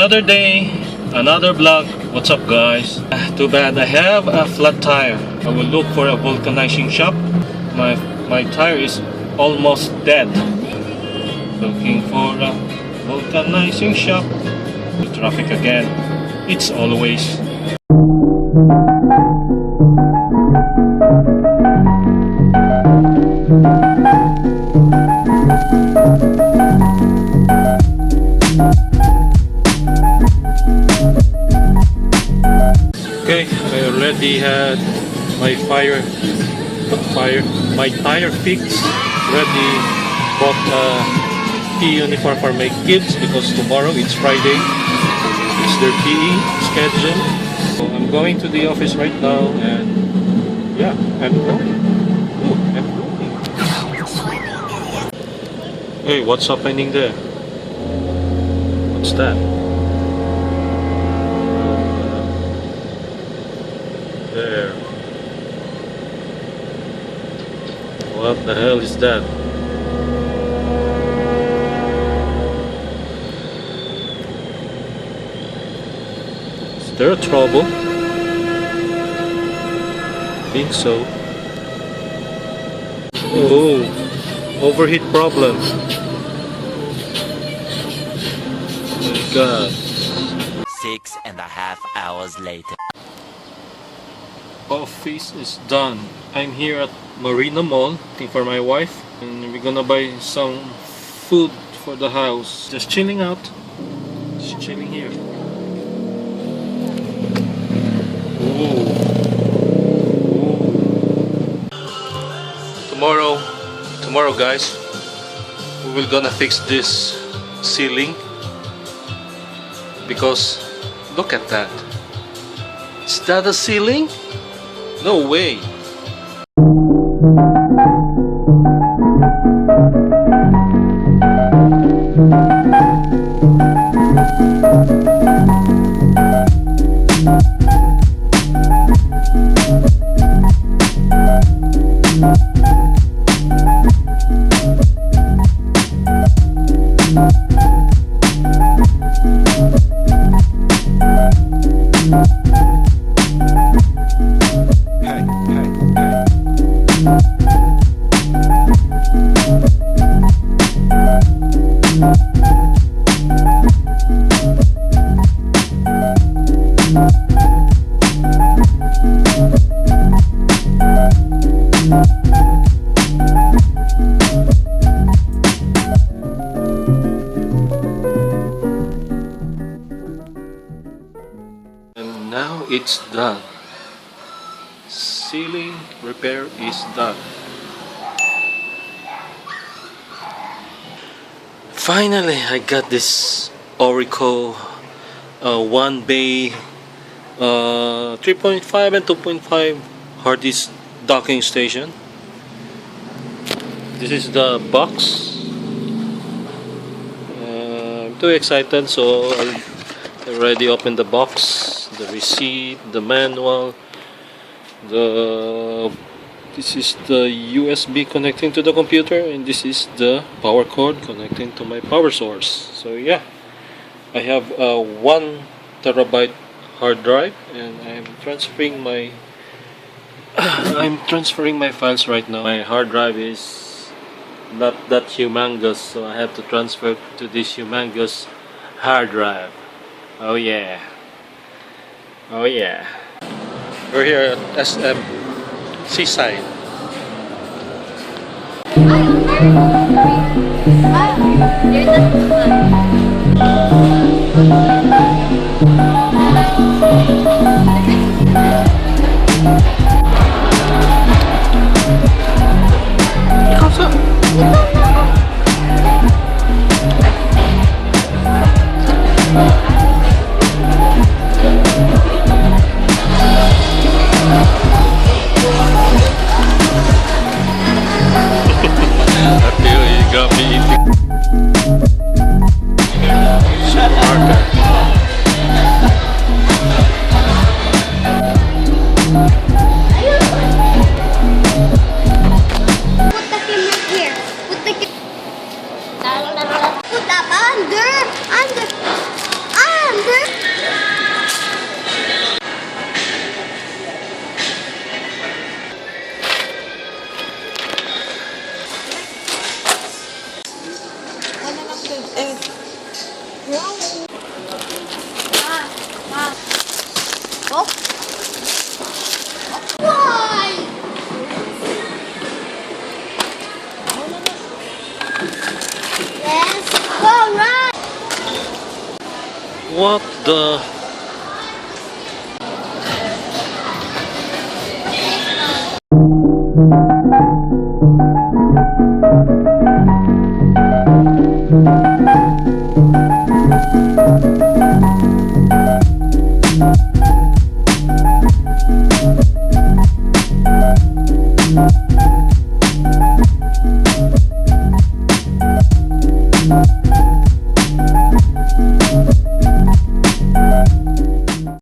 Another day, another vlog. What's up, guys? Too bad I have a flat tire. I will look for a vulcanizing shop. My tire is almost dead. Looking for a vulcanizing shop. The traffic again. It's always. Okay, I already had my tire fixed. Already bought a PE uniform for my kids because tomorrow it's Friday. It's their PE schedule. So I'm going to the office right now, and yeah, I'm going. Ooh, I'm going. Hey, what's happening there? What's that? There. What the hell is that? Is there a trouble? I think so. Oh, overheat problem. Oh my God. 6.5 hours later. Office is done. I'm here at Marina Mall looking for my wife, and we're gonna buy some food for the house. Just chilling out. Just chilling here. Ooh. Tomorrow guys, we will gonna fix this ceiling because look at that. Is that a ceiling? No way. And now it's done. Ceiling repair is done. Finally, I got this Orico 1 bay 3.5 and 2.5 hard disk docking station. This is the box. I'm too excited, so I already opened the box, the receipt, the manual, this is the USB connecting to the computer, and this is the power cord connecting to my power source. So yeah, I have a 1 terabyte hard drive, and I'm transferring my files right now. My hard drive is not that humongous, so I have to transfer to this humongous hard drive. Oh yeah. Oh yeah. We're here at SM Seaside. I feel you got me eating. Supermarket. What the